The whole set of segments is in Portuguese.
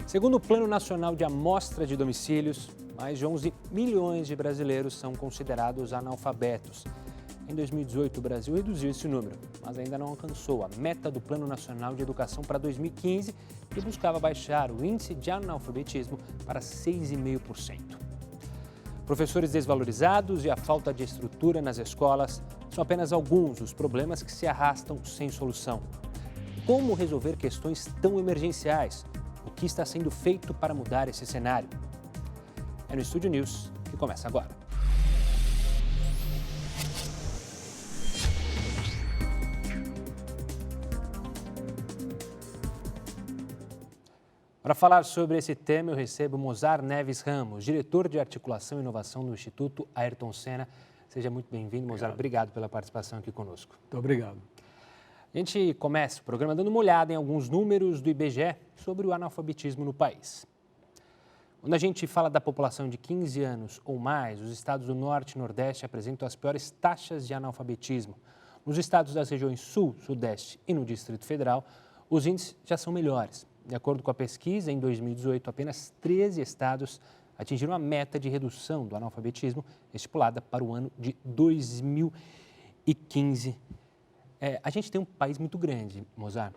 Segundo o Plano Nacional de Amostra de Domicílios, mais de 11 milhões de brasileiros são considerados analfabetos. Em 2018, o Brasil reduziu esse número, mas ainda não alcançou a meta do Plano Nacional de Educação para 2015, que buscava baixar o índice de analfabetismo para 6,5%. Professores desvalorizados e a falta de estrutura nas escolas são apenas alguns dos problemas que se arrastam sem solução. Como resolver questões tão emergenciais? O que está sendo feito para mudar esse cenário? É no Estúdio News que começa agora. Para falar sobre esse tema, eu recebo Mozar Neves Ramos, diretor de Articulação e Inovação do Instituto Ayrton Senna. Seja muito bem-vindo, Mozar. Obrigado pela participação aqui conosco. Muito obrigado. A gente começa o programa dando uma olhada em alguns números do IBGE sobre o analfabetismo no país. Quando a gente fala da população de 15 anos ou mais, os estados do Norte e Nordeste apresentam as piores taxas de analfabetismo. Nos estados das regiões Sul, Sudeste e no Distrito Federal, os índices já são melhores. De acordo com a pesquisa, em 2018, apenas 13 estados atingiram a meta de redução do analfabetismo estipulada para o ano de 2015. A gente tem um país muito grande, Mozar,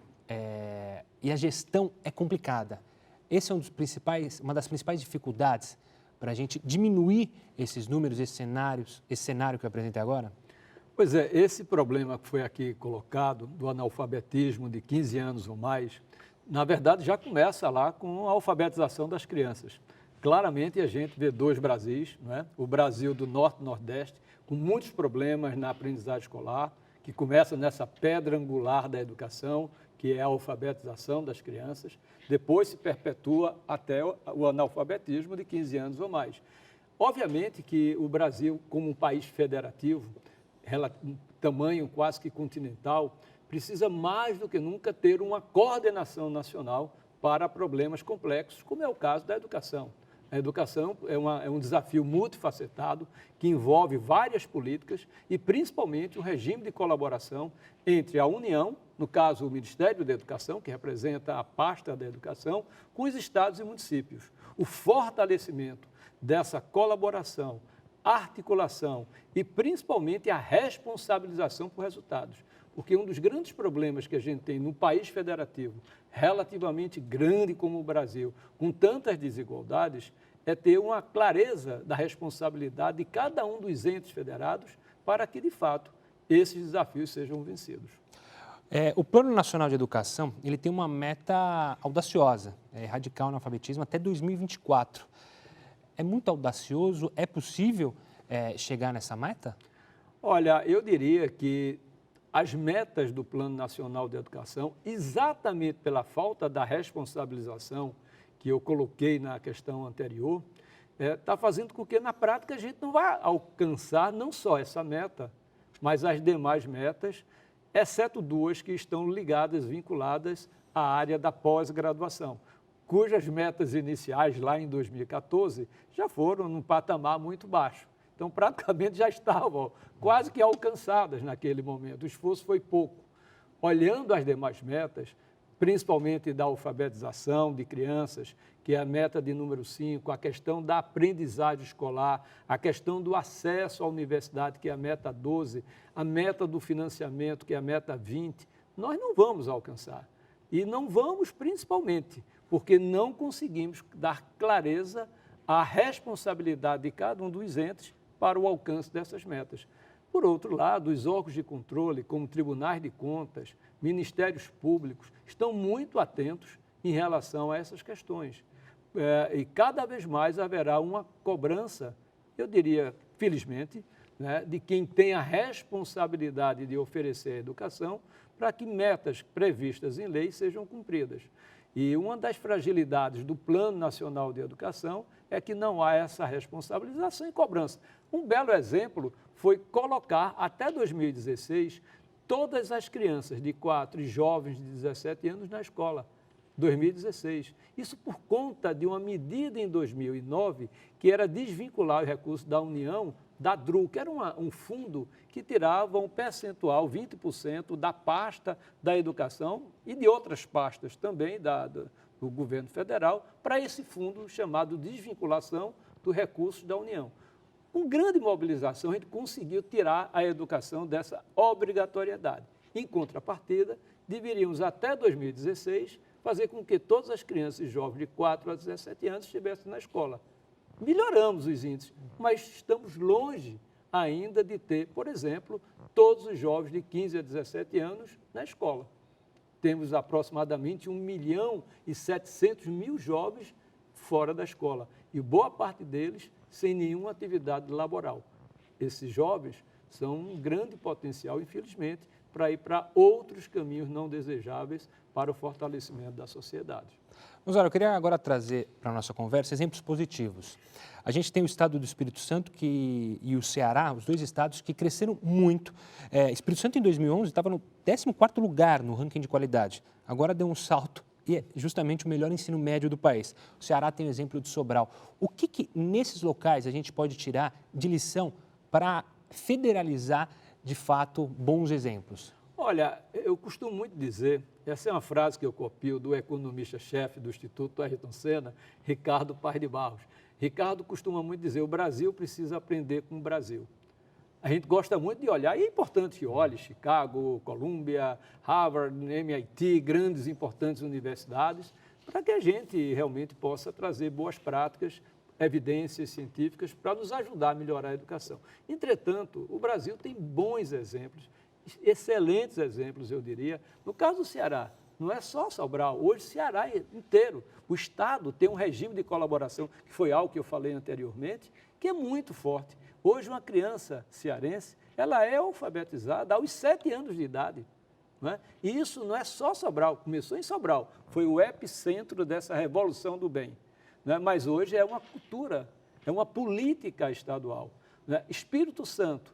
e a gestão é complicada. Esse é uma das principais dificuldades para a gente diminuir esses números, esse cenário que eu apresentei agora? Pois é, esse problema que foi aqui colocado, do analfabetismo de 15 anos ou mais, na verdade já começa lá com a alfabetização das crianças. Claramente a gente vê dois Brasis, não é? O Brasil do Norte e Nordeste, com muitos problemas na aprendizagem escolar, que começa nessa pedra angular da educação, que é a alfabetização das crianças, depois se perpetua até o analfabetismo de 15 anos ou mais. Obviamente que o Brasil, como um país federativo, tamanho quase que continental, precisa mais do que nunca ter uma coordenação nacional para problemas complexos, como é o caso da educação. A educação é um desafio multifacetado que envolve várias políticas e, principalmente, um regime de colaboração entre a União, no caso, o Ministério da Educação, que representa a pasta da educação, com os estados e municípios. O fortalecimento dessa colaboração, articulação e, principalmente, a responsabilização por resultados. Porque um dos grandes problemas que a gente tem no país federativo, relativamente grande como o Brasil, com tantas desigualdades, é ter uma clareza da responsabilidade de cada um dos entes federados para que, de fato, esses desafios sejam vencidos. O Plano Nacional de Educação ele tem uma meta audaciosa, erradicar o analfabetismo até 2024. É muito audacioso? É possível chegar nessa meta? Olha, eu diria que as metas do Plano Nacional de Educação, exatamente pela falta da responsabilização que eu coloquei na questão anterior, está fazendo com que, na prática, a gente não vá alcançar não só essa meta, mas as demais metas, exceto duas que estão ligadas, vinculadas à área da pós-graduação, cujas metas iniciais, lá em 2014, já foram num patamar muito baixo. Então, praticamente já estavam quase que alcançadas naquele momento. O esforço foi pouco. Olhando as demais metas, principalmente da alfabetização de crianças, que é a meta de número 5, a questão da aprendizagem escolar, a questão do acesso à universidade, que é a meta 12, a meta do financiamento, que é a meta 20, nós não vamos alcançar. E não vamos principalmente porque não conseguimos dar clareza à responsabilidade de cada um dos entes para o alcance dessas metas. Por outro lado, os órgãos de controle, como tribunais de contas, ministérios públicos, estão muito atentos em relação a essas questões. E cada vez mais haverá uma cobrança, eu diria, felizmente, né, de quem tem a responsabilidade de oferecer a educação para que metas previstas em lei sejam cumpridas. E uma das fragilidades do Plano Nacional de Educação é que não há essa responsabilização e cobrança. Um belo exemplo foi colocar, até 2016, todas as crianças de 4 e jovens de 17 anos na escola. 2016. Isso por conta de uma medida em 2009 que era desvincular os recursos da União da DRU, que era um fundo que tirava um percentual, 20%, da pasta da educação e de outras pastas também do governo federal para esse fundo chamado Desvinculação dos Recursos da União. Com grande mobilização, a gente conseguiu tirar a educação dessa obrigatoriedade. Em contrapartida, deveríamos, até 2016, fazer com que todas as crianças e jovens de 4 a 17 anos estivessem na escola. Melhoramos os índices, mas estamos longe ainda de ter, por exemplo, todos os jovens de 15 a 17 anos na escola. Temos aproximadamente 1.700.000 jovens fora da escola e boa parte deles sem nenhuma atividade laboral. Esses jovens são um grande potencial, infelizmente, para ir para outros caminhos não desejáveis para o fortalecimento da sociedade. Osório, eu queria agora trazer para a nossa conversa exemplos positivos. A gente tem o estado do Espírito Santo e o Ceará, os dois estados que cresceram muito. Espírito Santo, em 2011, estava no 14º lugar no ranking de qualidade. Agora deu um salto e é justamente o melhor ensino médio do país. O Ceará tem o exemplo de Sobral. O que nesses locais a gente pode tirar de lição para federalizar, de fato, bons exemplos? Olha, eu costumo muito dizer, essa é uma frase que eu copio do economista-chefe do Instituto Ayrton Senna, Ricardo Paz de Barros. Ricardo costuma muito dizer, o Brasil precisa aprender com o Brasil. A gente gosta muito de olhar, e é importante que olhe, Chicago, Columbia, Harvard, MIT, grandes e importantes universidades, para que a gente realmente possa trazer boas práticas, evidências científicas para nos ajudar a melhorar a educação. Entretanto, o Brasil tem bons exemplos, excelentes exemplos, eu diria. No caso do Ceará, não é só Sobral, hoje o Ceará inteiro. O Estado tem um regime de colaboração, que foi algo que eu falei anteriormente, que é muito forte. Hoje, uma criança cearense, ela é alfabetizada aos 7 anos de idade. Não é? E isso não é só Sobral, começou em Sobral, foi o epicentro dessa revolução do bem. Não é? Mas hoje é uma cultura, é uma política estadual. Não é? Espírito Santo,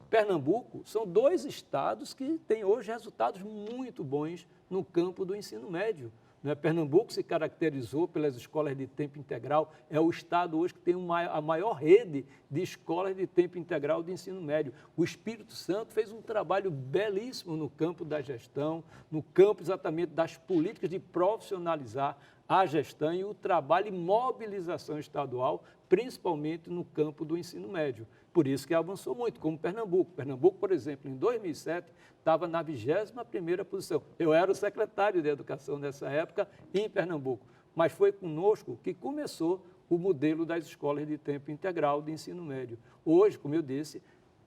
Pernambuco, são 2 estados que têm hoje resultados muito bons no campo do ensino médio. Né? Pernambuco se caracterizou pelas escolas de tempo integral, é o estado hoje que tem a maior rede de escolas de tempo integral de ensino médio. O Espírito Santo fez um trabalho belíssimo no campo da gestão, no campo exatamente das políticas de profissionalizar a gestão e o trabalho e mobilização estadual, principalmente no campo do ensino médio. Por isso que avançou muito, como Pernambuco. Pernambuco, por exemplo, em 2007, estava na 21ª posição. Eu era o secretário de Educação nessa época em Pernambuco, mas foi conosco que começou o modelo das escolas de tempo integral de ensino médio. Hoje, como eu disse,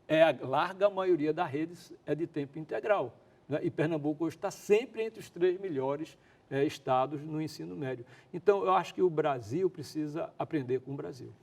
a larga maioria da rede é de tempo integral. Né? E Pernambuco hoje está sempre entre os 3 melhores estados no ensino médio. Então, eu acho que o Brasil precisa aprender com o Brasil.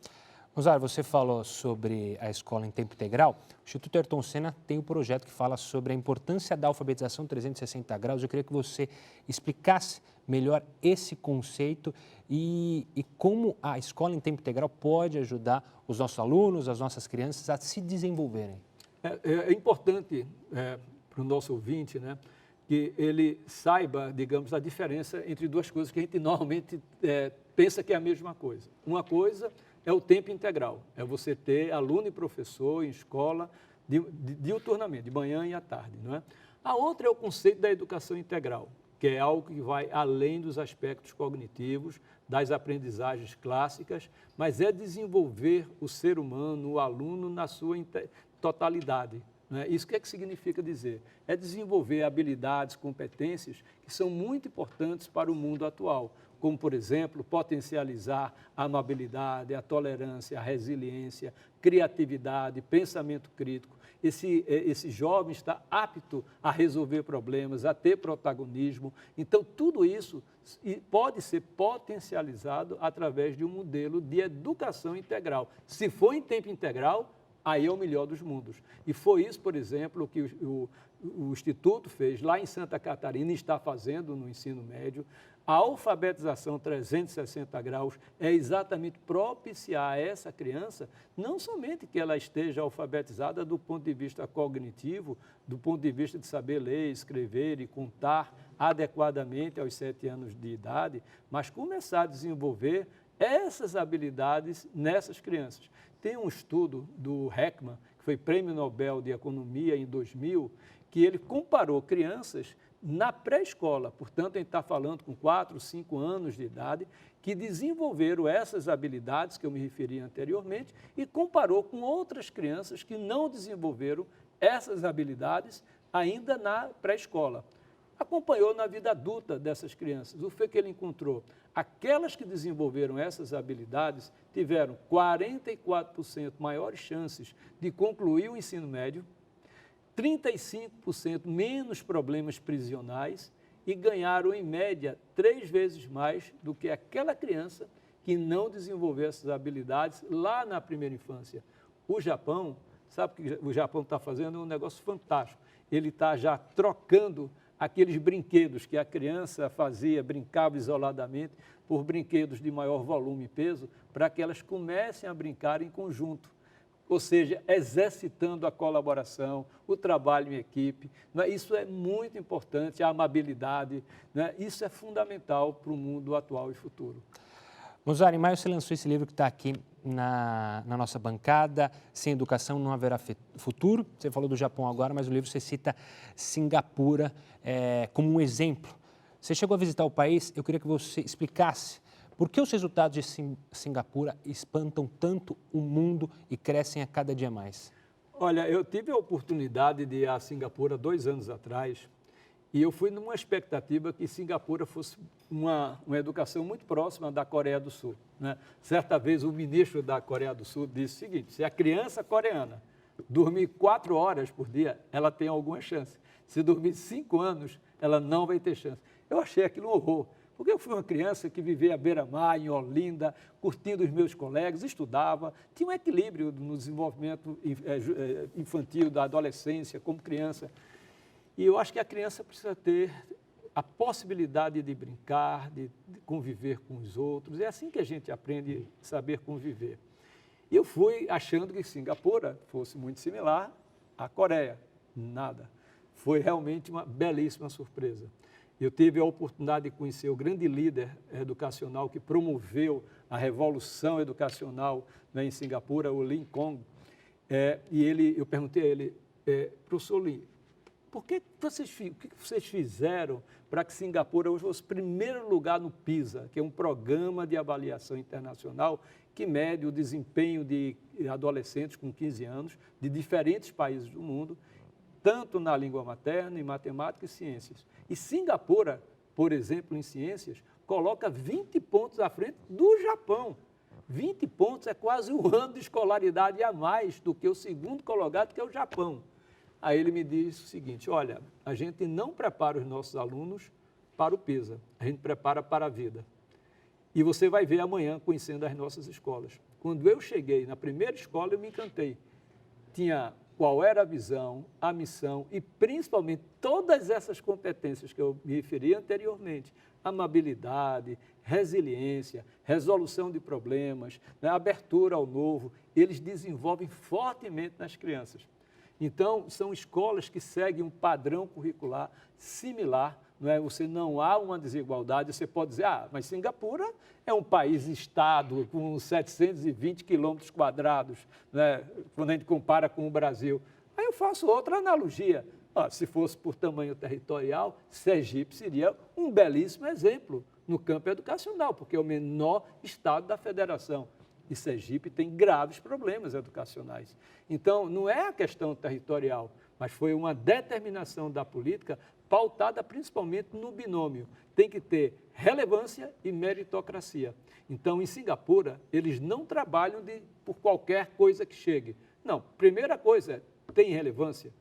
Osório, você falou sobre a escola em tempo integral. O Instituto Ayrton Senna tem um projeto que fala sobre a importância da alfabetização 360 graus. Eu queria que você explicasse melhor esse conceito e como a escola em tempo integral pode ajudar os nossos alunos, as nossas crianças a se desenvolverem. É importante para o nosso ouvinte, né, que ele saiba, digamos, a diferença entre 2 coisas que a gente normalmente pensa que é a mesma coisa. Uma coisa é o tempo integral, é você ter aluno e professor em escola diuturnamente, de manhã e à tarde. Não é? A outra é o conceito da educação integral, que é algo que vai além dos aspectos cognitivos, das aprendizagens clássicas, mas é desenvolver o ser humano, o aluno, na sua totalidade. Né? Isso que significa dizer? É desenvolver habilidades, competências que são muito importantes para o mundo atual, como, por exemplo, potencializar a amabilidade, a tolerância, a resiliência, criatividade, pensamento crítico. Esse jovem está apto a resolver problemas, a ter protagonismo. Então, tudo isso pode ser potencializado através de um modelo de educação integral. Se for em tempo integral, aí é o melhor dos mundos. E foi isso, por exemplo, que o Instituto fez lá em Santa Catarina e está fazendo no ensino médio. A alfabetização 360 graus é exatamente propiciar a essa criança, não somente que ela esteja alfabetizada do ponto de vista cognitivo, do ponto de vista de saber ler, escrever e contar adequadamente aos 7 anos de idade, mas começar a desenvolver essas habilidades nessas crianças. Tem um estudo do Heckman, que foi Prêmio Nobel de Economia em 2000, que ele comparou crianças na pré-escola, portanto, a gente está falando com 4, 5 anos de idade, que desenvolveram essas habilidades que eu me referi anteriormente e comparou com outras crianças que não desenvolveram essas habilidades ainda na pré-escola. Acompanhou na vida adulta dessas crianças. O que ele encontrou? Aquelas que desenvolveram essas habilidades tiveram 44% maiores chances de concluir o ensino médio, 35% menos problemas prisionais e ganharam, em média, 3 vezes mais do que aquela criança que não desenvolveu essas habilidades lá na primeira infância. O Japão, sabe o que o Japão está fazendo? É um negócio fantástico. Ele está já trocando aqueles brinquedos que a criança fazia, brincava isoladamente, por brinquedos de maior volume e peso, para que elas comecem a brincar em conjunto. Ou seja, exercitando a colaboração, o trabalho em equipe. Né? Isso é muito importante, a amabilidade. Né? Isso é fundamental para o mundo atual e futuro. Mozart, em maio você lançou esse livro que está aqui na nossa bancada, Sem Educação Não Haverá Futuro. Você falou do Japão agora, mas no livro você cita Singapura como um exemplo. Você chegou a visitar o país, eu queria que você explicasse por que os resultados de Singapura espantam tanto o mundo e crescem a cada dia mais. Olha, eu tive a oportunidade de ir a Singapura 2 anos atrás e eu fui numa expectativa que Singapura fosse uma educação muito próxima da Coreia do Sul. Né? Certa vez o ministro da Coreia do Sul disse o seguinte: se a criança coreana dormir 4 horas por dia, ela tem alguma chance. Se dormir 5 anos, ela não vai ter chance. Eu achei aquilo um horror. Porque eu fui uma criança que vivia à beira-mar, em Olinda, curtindo os meus colegas, estudava, tinha um equilíbrio no desenvolvimento infantil, da adolescência, como criança. E eu acho que a criança precisa ter a possibilidade de brincar, de conviver com os outros. É assim que a gente aprende a saber conviver. E eu fui achando que Singapura fosse muito similar à Coreia. Nada. Foi realmente uma belíssima surpresa. Eu tive a oportunidade de conhecer o grande líder educacional que promoveu a revolução educacional, né, em Singapura, o Lee Kong. Eu perguntei a ele, professor Lee, o que vocês fizeram para que Singapura hoje fosse primeiro lugar no PISA, que é um programa de avaliação internacional que mede o desempenho de adolescentes com 15 anos de diferentes países do mundo, tanto na língua materna, em matemática e ciências. E Singapura, por exemplo, em ciências, coloca 20 pontos à frente do Japão. 20 pontos é quase um ano de escolaridade a mais do que o segundo colocado, que é o Japão. Aí ele me disse o seguinte: olha, a gente não prepara os nossos alunos para o PISA, a gente prepara para a vida. E você vai ver amanhã conhecendo as nossas escolas. Quando eu cheguei na primeira escola, eu me encantei. Tinha qual era a visão, a missão e, principalmente, todas essas competências que eu me referi anteriormente: amabilidade, resiliência, resolução de problemas, né, abertura ao novo, eles desenvolvem fortemente nas crianças. Então, são escolas que seguem um padrão curricular similar. Não é? Não há uma desigualdade. Você pode dizer, mas Singapura é um país-estado com 720 quilômetros quadrados, né? Quando a gente compara com o Brasil. Aí eu faço outra analogia. Se fosse por tamanho territorial, Sergipe seria um belíssimo exemplo no campo educacional, porque é o menor estado da federação. E Sergipe tem graves problemas educacionais. Então, não é a questão territorial, mas foi uma determinação da política pautada principalmente no binômio. Tem que ter relevância e meritocracia. Então, em Singapura, eles não trabalham por qualquer coisa que chegue. Não, primeira coisa, tem relevância,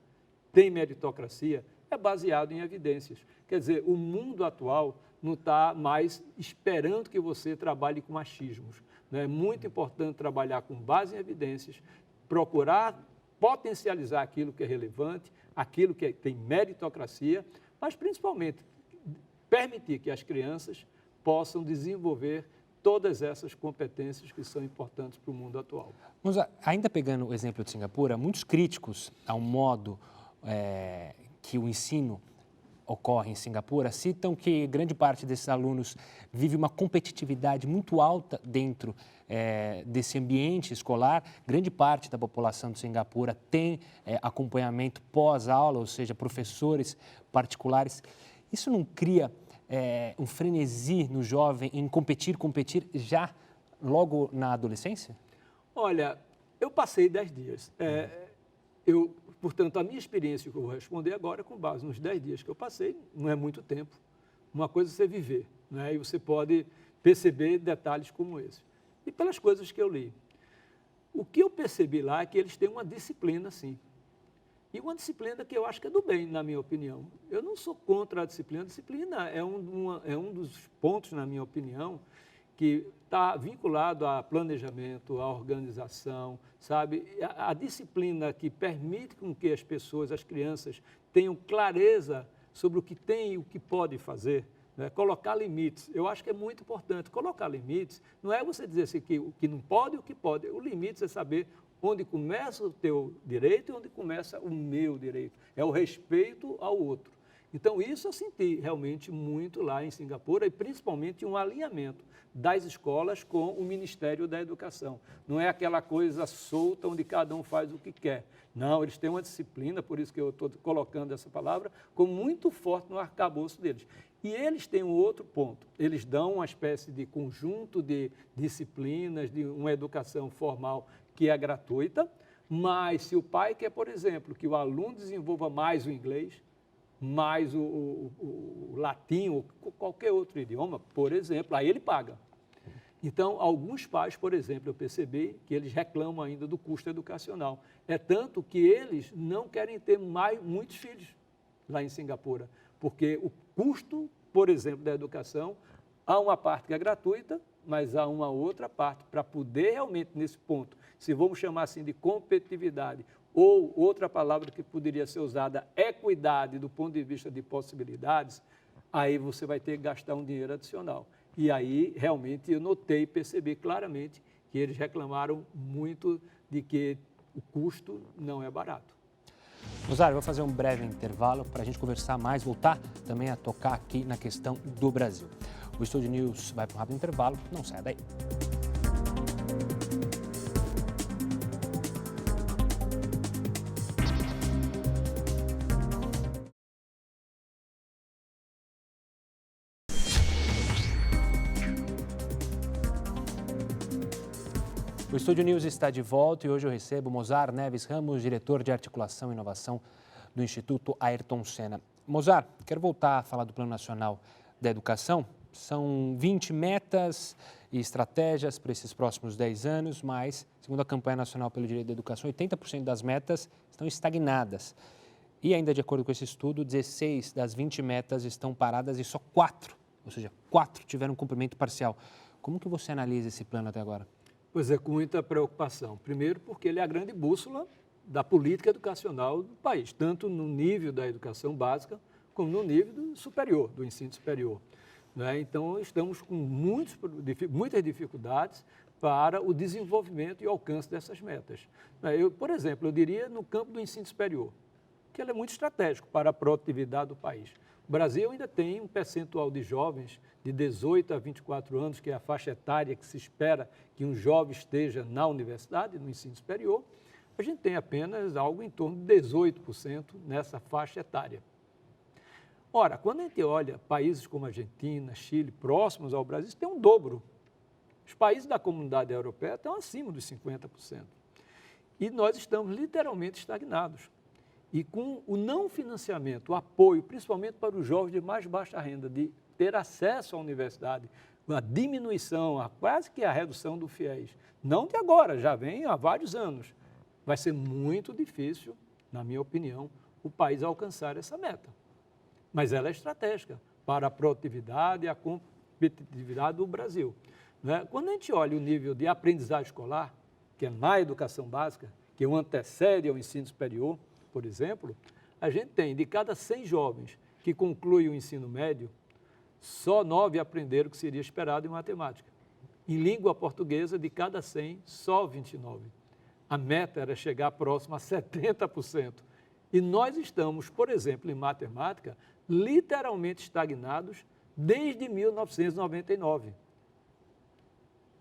tem meritocracia, é baseado em evidências. Quer dizer, o mundo atual não está mais esperando que você trabalhe com achismos. É muito importante trabalhar com base em evidências, procurar potencializar aquilo que é relevante, aquilo que tem meritocracia, mas principalmente permitir que as crianças possam desenvolver todas essas competências que são importantes para o mundo atual. Mas, ainda pegando o exemplo de Singapura, muitos críticos ao modo que o ensino ocorre em Singapura citam que grande parte desses alunos vive uma competitividade muito alta dentro desse ambiente escolar. Grande parte da população de Singapura tem acompanhamento pós-aula, ou seja, professores particulares. Isso não cria um frenesi no jovem em competir já logo na adolescência? Olha, eu passei 10 dias. Portanto, a minha experiência que eu vou responder agora, com base nos 10 dias que eu passei, não é muito tempo. Uma coisa é você viver, né? E você pode perceber detalhes como esse. E pelas coisas que eu li. O que eu percebi lá é que eles têm uma disciplina, sim. E uma disciplina que eu acho que é do bem, na minha opinião. Eu não sou contra a disciplina. A disciplina é um dos pontos, na minha opinião, que está vinculado a planejamento, a organização, sabe? A disciplina que permite com que as pessoas, as crianças, tenham clareza sobre o que tem e o que pode fazer, né? Colocar limites. Eu acho que é muito importante. Colocar limites não é você dizer assim, que o que não pode e o que pode. O limite é saber onde começa o teu direito e onde começa o meu direito. É o respeito ao outro. Então, isso eu senti realmente muito lá em Singapura e principalmente um alinhamento das escolas com o Ministério da Educação. Não é aquela coisa solta onde cada um faz o que quer. Não, eles têm uma disciplina, por isso que eu estou colocando essa palavra, como muito forte no arcabouço deles. E eles têm um outro ponto. Eles dão uma espécie de conjunto de disciplinas, de uma educação formal que é gratuita, mas se o pai quer, por exemplo, que o aluno desenvolva mais o inglês, mais o latim ou qualquer outro idioma, por exemplo, aí ele paga. Então, alguns pais, por exemplo, eu percebi que eles reclamam ainda do custo educacional. É tanto que eles não querem ter muitos filhos lá em Singapura, porque o custo, por exemplo, da educação, há uma parte que é gratuita, mas há uma outra parte para poder realmente, nesse ponto, se vamos chamar assim de competitividade, ou outra palavra que poderia ser usada, equidade do ponto de vista de possibilidades, aí você vai ter que gastar um dinheiro adicional. E aí, realmente, eu notei e percebi claramente que eles reclamaram muito de que o custo não é barato. Rosário, eu vou fazer um breve intervalo para a gente conversar mais, voltar também a tocar aqui na questão do Brasil. O Estúdio News vai para um rápido intervalo, não saia daí. O Estúdio News está de volta e hoje eu recebo Mozar Neves Ramos, diretor de Articulação e Inovação do Instituto Ayrton Senna. Mozar, quero voltar a falar do Plano Nacional da Educação. São 20 metas e estratégias para esses próximos 10 anos, mas, segundo a Campanha Nacional pelo Direito da Educação, 80% das metas estão estagnadas. E ainda de acordo com esse estudo, 16 das 20 metas estão paradas e só 4, ou seja, 4 tiveram cumprimento parcial. Como que você analisa esse plano até agora? Pois é, com muita preocupação. Primeiro, porque ele é a grande bússola da política educacional do país, tanto no nível da educação básica, como no nível superior, do ensino superior. Né? Então, estamos com muitas dificuldades para o desenvolvimento e o alcance dessas metas. Por exemplo, eu diria no campo do ensino superior, que ele é muito estratégico para a produtividade do país. O Brasil ainda tem um percentual de jovens de 18 a 24 anos, que é a faixa etária que se espera que um jovem esteja na universidade, no ensino superior. A gente tem apenas algo em torno de 18% nessa faixa etária. Ora, quando a gente olha países como Argentina, Chile, próximos ao Brasil, tem um dobro. Os países da comunidade europeia estão acima dos 50%. E nós estamos literalmente estagnados. E com o não financiamento, o apoio, principalmente para os jovens de mais baixa renda, de ter acesso à universidade, a diminuição, quase que a redução do FIES, não de agora, já vem há vários anos, vai ser muito difícil, na minha opinião, o país alcançar essa meta. Mas ela é estratégica para a produtividade e a competitividade do Brasil. Né? Quando a gente olha o nível de aprendizagem escolar, que é na educação básica, que o antecede ao ensino superior, por exemplo, a gente tem, de cada 100 jovens que concluem o ensino médio, só 9 aprenderam o que seria esperado em matemática. Em língua portuguesa, de cada 100, só 29. A meta era chegar próximo a 70%. E nós estamos, por exemplo, em matemática, literalmente estagnados desde 1999.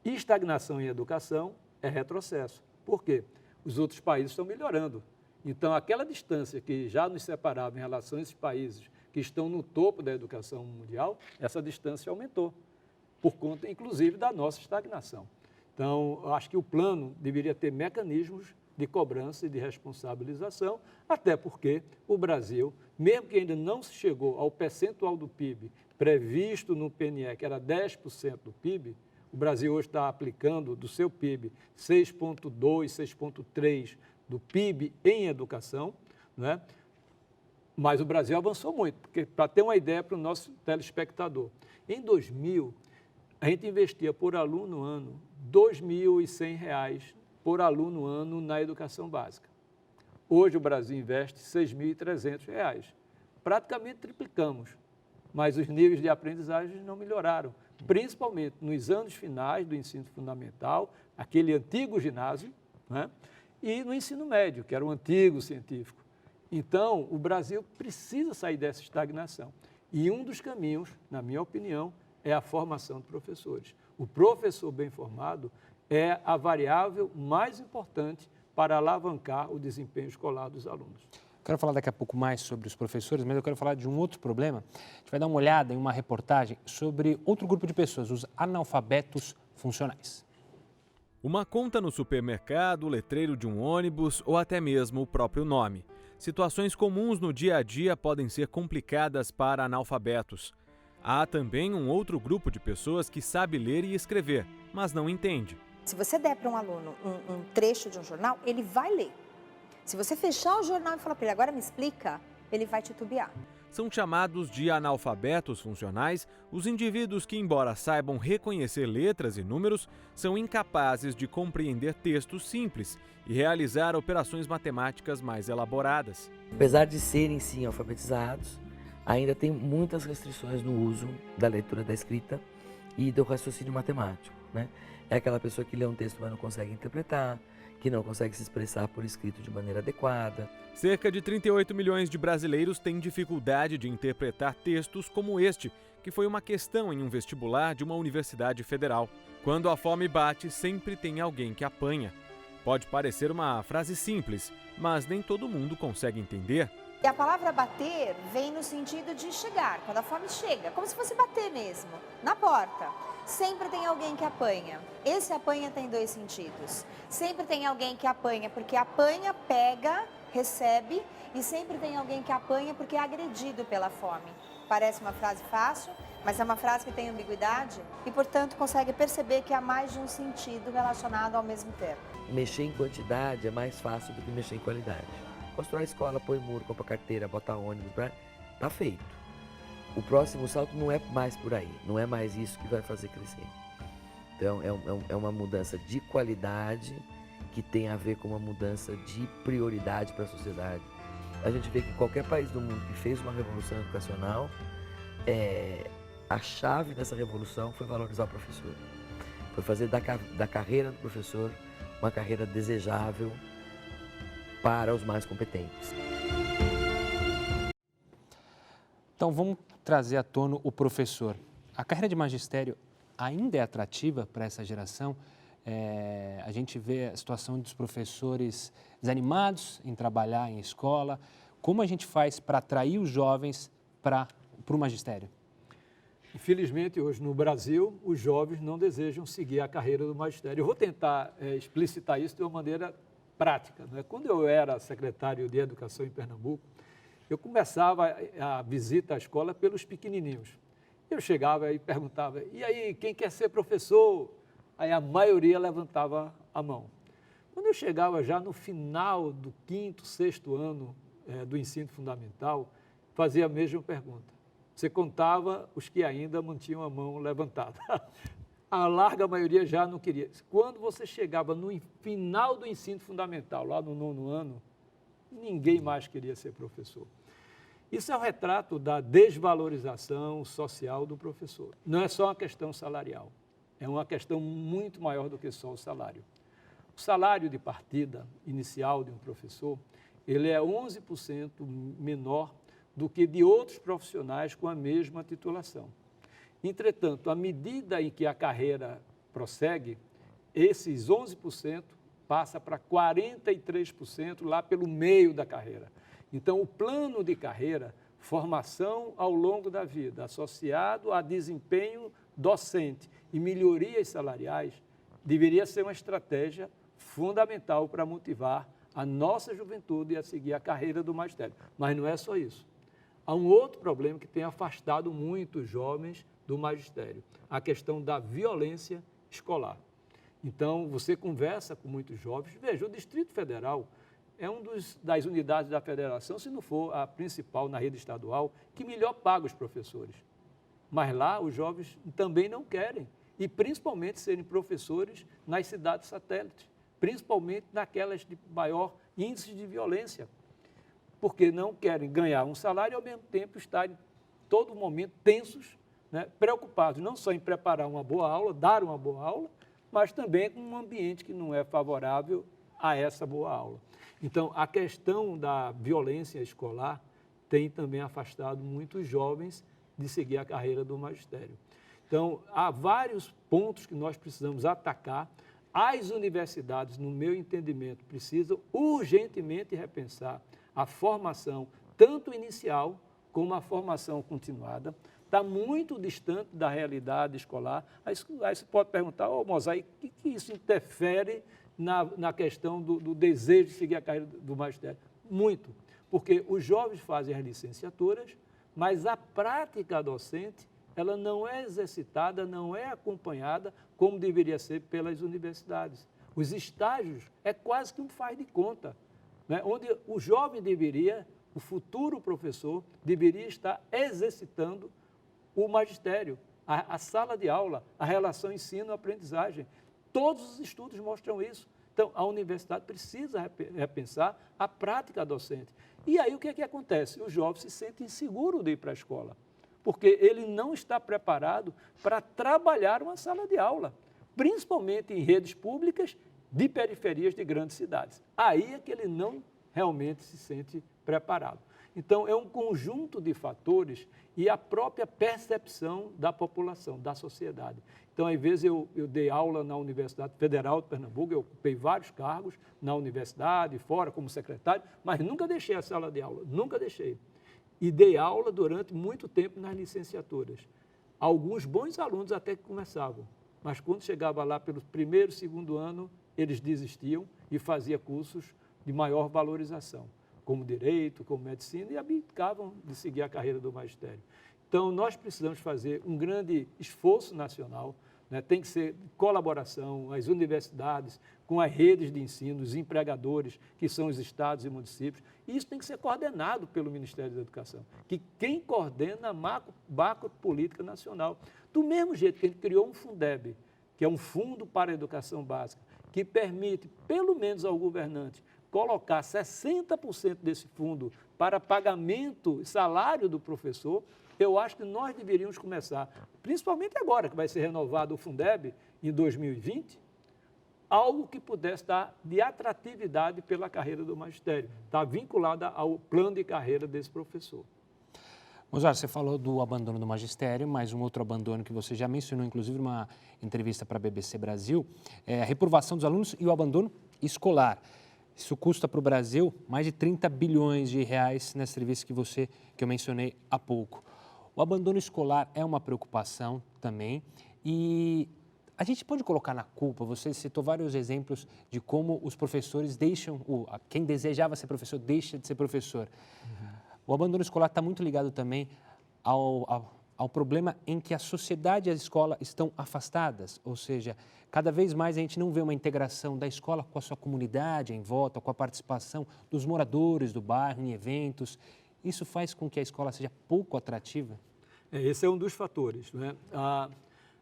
E estagnação em educação é retrocesso. Por quê? Os outros países estão melhorando. Então, aquela distância que já nos separava em relação a esses países que estão no topo da educação mundial, essa distância aumentou, por conta, inclusive, da nossa estagnação. Então, eu acho que o plano deveria ter mecanismos de cobrança e de responsabilização, até porque o Brasil, mesmo que ainda não se chegou ao percentual do PIB previsto no PNE, que era 10% do PIB, o Brasil hoje está aplicando do seu PIB 6,2%, 6,3% do PIB em educação, né? Mas o Brasil avançou muito, porque, para ter uma ideia para o nosso telespectador, em 2000, a gente investia por aluno ano R$ 2.100 por aluno ano na educação básica. Hoje o Brasil investe R$ 6.300. Praticamente triplicamos, mas os níveis de aprendizagem não melhoraram, principalmente nos anos finais do ensino fundamental, aquele antigo ginásio, né? E no ensino médio, que era o antigo científico. Então, o Brasil precisa sair dessa estagnação. E um dos caminhos, na minha opinião, é a formação de professores. O professor bem formado é a variável mais importante para alavancar o desempenho escolar dos alunos. Quero falar daqui a pouco mais sobre os professores, mas eu quero falar de um outro problema. A gente vai dar uma olhada em uma reportagem sobre outro grupo de pessoas, os analfabetos funcionais. Uma conta no supermercado, o letreiro de um ônibus ou até mesmo o próprio nome. Situações comuns no dia a dia podem ser complicadas para analfabetos. Há também um outro grupo de pessoas que sabe ler e escrever, mas não entende. Se você der para um aluno um trecho de um jornal, ele vai ler. Se você fechar o jornal e falar para ele, agora me explica, ele vai titubear. São chamados de analfabetos funcionais os indivíduos que, embora saibam reconhecer letras e números, são incapazes de compreender textos simples e realizar operações matemáticas mais elaboradas. Apesar de serem, sim, alfabetizados, ainda tem muitas restrições no uso da leitura, da escrita e do raciocínio matemático, né? É aquela pessoa que lê um texto, mas não consegue interpretar, que não consegue se expressar por escrito de maneira adequada. Cerca de 38 milhões de brasileiros têm dificuldade de interpretar textos como este, que foi uma questão em um vestibular de uma universidade federal. Quando a fome bate, sempre tem alguém que apanha. Pode parecer uma frase simples, mas nem todo mundo consegue entender. E a palavra bater vem no sentido de chegar, quando a fome chega, como se fosse bater mesmo, na porta. Sempre tem alguém que apanha. Esse apanha tem dois sentidos. Sempre tem alguém que apanha porque apanha, pega, recebe, e sempre tem alguém que apanha porque é agredido pela fome. Parece uma frase fácil, mas é uma frase que tem ambiguidade e, portanto, consegue perceber que há mais de um sentido relacionado ao mesmo termo. Mexer em quantidade é mais fácil do que mexer em qualidade. Constrói escola, põe muro, compra carteira, bota ônibus, tá feito. O próximo salto não é mais por aí, não é mais isso que vai fazer crescer. Então, é uma mudança de qualidade que tem a ver com uma mudança de prioridade para a sociedade. A gente vê que qualquer país do mundo que fez uma revolução educacional, a chave dessa revolução foi valorizar o professor. Foi fazer da carreira do professor uma carreira desejável para os mais competentes. Então, vamos trazer à tona o professor. A carreira de magistério ainda é atrativa para essa geração? A gente vê a situação dos professores desanimados em trabalhar em escola. Como a gente faz para atrair os jovens para o magistério? Infelizmente, hoje no Brasil, os jovens não desejam seguir a carreira do magistério. Eu vou tentar explicitar isso de uma maneira prática, né? Quando eu era secretário de Educação em Pernambuco, eu começava a visita à escola pelos pequenininhos. Eu chegava e perguntava, e aí, quem quer ser professor? Aí a maioria levantava a mão. Quando eu chegava já no final do 5º, 6º ano do ensino fundamental, fazia a mesma pergunta. Você contava os que ainda mantinham a mão levantada. A larga maioria já não queria. Quando você chegava no final do ensino fundamental, lá no 9º ano, ninguém mais queria ser professor. Isso é um retrato da desvalorização social do professor. Não é só uma questão salarial, é uma questão muito maior do que só o salário. O salário de partida inicial de um professor, ele é 11% menor do que de outros profissionais com a mesma titulação. Entretanto, à medida em que a carreira prossegue, esses 11% passa para 43% lá pelo meio da carreira. Então, o plano de carreira formação ao longo da vida, associado a desempenho docente e melhorias salariais, deveria ser uma estratégia fundamental para motivar a nossa juventude a seguir a carreira do magistério. Mas não é só isso. Há um outro problema que tem afastado muito os jovens do magistério, a questão da violência escolar. Então, você conversa com muitos jovens, veja, o Distrito Federal é das unidades da federação, se não for a principal na rede estadual, que melhor paga os professores. Mas lá os jovens também não querem, e principalmente serem professores nas cidades satélites, principalmente naquelas de maior índice de violência, porque não querem ganhar um salário e ao mesmo tempo estarem todo momento tensos, né, preocupados não só em preparar uma boa aula, dar uma boa aula, mas também com um ambiente que não é favorável a essa boa aula. Então, a questão da violência escolar tem também afastado muitos jovens de seguir a carreira do magistério. Então, há vários pontos que nós precisamos atacar. As universidades, no meu entendimento, precisam urgentemente repensar a formação, tanto inicial como a formação continuada. Está muito distante da realidade escolar. Aí você pode perguntar, Mosaic, o que isso interfere na questão do desejo de seguir a carreira do magistério? Muito, porque os jovens fazem as licenciaturas, mas a prática docente, ela não é exercitada, não é acompanhada como deveria ser pelas universidades. Os estágios é quase que um faz de conta, né? Onde o jovem deveria, o futuro professor, deveria estar exercitando o magistério, a sala de aula, a relação ensino-aprendizagem. Todos os estudos mostram isso. Então, a universidade precisa repensar a prática docente. E aí, o que é que acontece? O jovem se sente inseguro de ir para a escola, porque ele não está preparado para trabalhar uma sala de aula, principalmente em redes públicas de periferias de grandes cidades. Aí é que ele não realmente se sente preparado. Então, é um conjunto de fatores e a própria percepção da população, da sociedade. Então, às vezes, eu dei aula na Universidade Federal de Pernambuco, eu ocupei vários cargos na universidade, fora, como secretário, mas nunca deixei a sala de aula, nunca deixei. E dei aula durante muito tempo nas licenciaturas. Alguns bons alunos até que começavam, mas quando chegava lá pelo primeiro, segundo ano, eles desistiam e faziam cursos de maior valorização, como direito, como medicina, e abdicavam de seguir a carreira do magistério. Então, nós precisamos fazer um grande esforço nacional, né? Tem que ser colaboração, as universidades, com as redes de ensino, os empregadores, que são os estados e municípios, e isso tem que ser coordenado pelo Ministério da Educação, que quem coordena a macro política nacional. Do mesmo jeito que a gente criou um Fundeb, que é um Fundo para a Educação Básica, que permite, pelo menos ao governante, colocar 60% desse fundo para pagamento, salário do professor, eu acho que nós deveríamos começar, principalmente agora que vai ser renovado o Fundeb em 2020, algo que pudesse dar de atratividade pela carreira do magistério, está vinculada ao plano de carreira desse professor. Mozart, você falou do abandono do magistério, mas um outro abandono que você já mencionou, inclusive numa entrevista para a BBC Brasil, é a reprovação dos alunos e o abandono escolar. Isso custa para o Brasil mais de 30 bilhões de reais nesse serviço que eu mencionei há pouco. O abandono escolar é uma preocupação também e a gente pode colocar na culpa, você citou vários exemplos de como os professores deixam, quem desejava ser professor deixa de ser professor. O abandono escolar está muito ligado também ao problema em que a sociedade e a escola estão afastadas, ou seja, cada vez mais a gente não vê uma integração da escola com a sua comunidade em volta, com a participação dos moradores do bairro, em eventos. Isso faz com que a escola seja pouco atrativa? Esse é um dos fatores, né?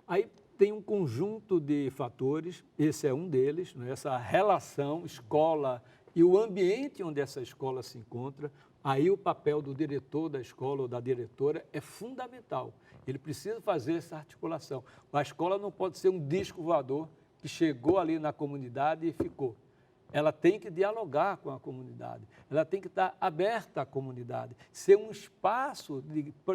Aí tem um conjunto de fatores, esse é um deles, né? Essa relação escola e o ambiente onde essa escola se encontra. Aí o papel do diretor da escola ou da diretora é fundamental. Ele precisa fazer essa articulação. A escola não pode ser um disco voador que chegou ali na comunidade e ficou. Ela tem que dialogar com a comunidade, ela tem que estar aberta à comunidade, ser um espaço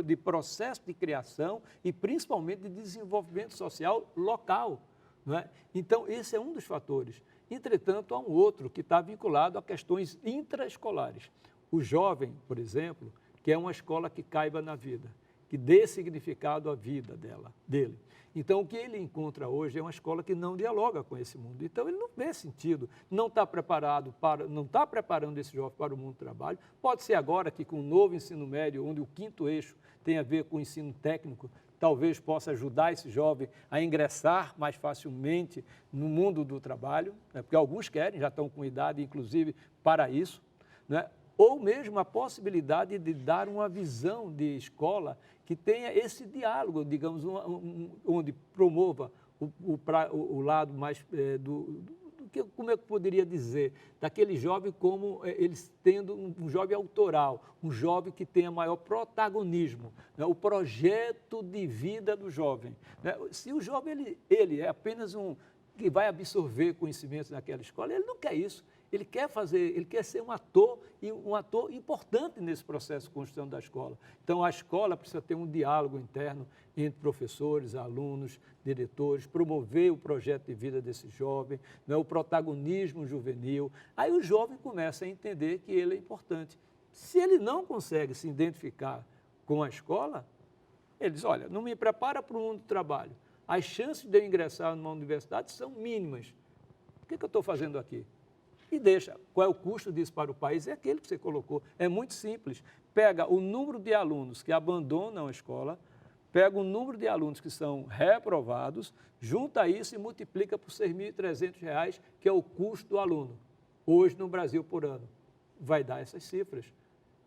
de processo de criação e principalmente de desenvolvimento social local, não é? Então, esse é um dos fatores. Entretanto, há um outro que está vinculado a questões intraescolares. O jovem, por exemplo, que é uma escola que caiba na vida, que dê significado à vida dele. Então, o que ele encontra hoje é uma escola que não dialoga com esse mundo. Então, ele não vê sentido, não está preparando esse jovem para o mundo do trabalho. Pode ser agora que, com o novo ensino médio, onde o 5º eixo tem a ver com o ensino técnico, talvez possa ajudar esse jovem a ingressar mais facilmente no mundo do trabalho, né? Porque alguns querem, já estão com idade, inclusive, para isso, né? Ou mesmo a possibilidade de dar uma visão de escola que tenha esse diálogo, digamos, onde promova o lado mais como é que eu poderia dizer, daquele jovem como eles tendo um jovem autoral, um jovem que tenha maior protagonismo, né? O projeto de vida do jovem, né? Se o jovem ele é apenas que vai absorver conhecimentos naquela escola, ele não quer isso. Ele quer ser um ator importante nesse processo de construção da escola. Então, a escola precisa ter um diálogo interno entre professores, alunos, diretores, promover o projeto de vida desse jovem, né, o protagonismo juvenil. Aí o jovem começa a entender que ele é importante. Se ele não consegue se identificar com a escola, ele diz, olha, não me prepara para o mundo do trabalho. As chances de eu ingressar numa universidade são mínimas. O que eu estou fazendo aqui? E deixa. Qual é o custo disso para o país? É aquele que você colocou. É muito simples. Pega o número de alunos que abandonam a escola, pega o número de alunos que são reprovados, junta isso e multiplica por R$ 6.300, que é o custo do aluno, hoje no Brasil por ano. Vai dar essas cifras.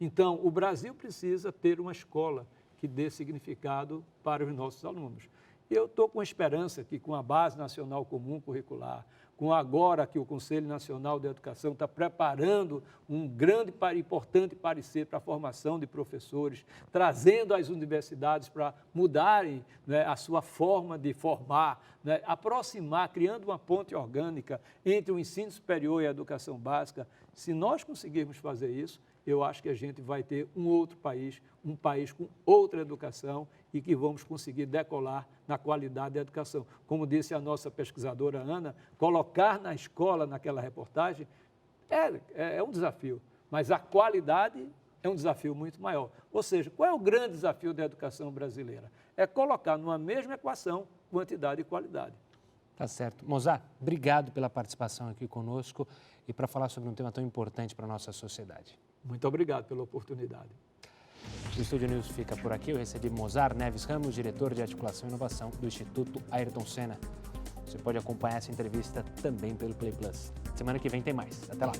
Então, o Brasil precisa ter uma escola que dê significado para os nossos alunos. Eu estou com esperança que com a Base Nacional Comum Curricular, com agora que o Conselho Nacional de Educação está preparando um grande e importante parecer para a formação de professores, trazendo as universidades para mudarem, né, a sua forma de formar, né, aproximar, criando uma ponte orgânica entre o ensino superior e a educação básica. Se nós conseguirmos fazer isso, eu acho que a gente vai ter um outro país, um país com outra educação e que vamos conseguir decolar na qualidade da educação. Como disse a nossa pesquisadora Ana, colocar na escola, naquela reportagem, é um desafio, mas a qualidade é um desafio muito maior. Ou seja, qual é o grande desafio da educação brasileira? É colocar numa mesma equação quantidade e qualidade. Tá certo. Mozart, obrigado pela participação aqui conosco e para falar sobre um tema tão importante para a nossa sociedade. Muito obrigado pela oportunidade. O Estúdio News fica por aqui. Eu recebi Mozart Neves Ramos, diretor de Articulação e Inovação do Instituto Ayrton Senna. Você pode acompanhar essa entrevista também pelo Play Plus. Semana que vem tem mais. Até lá.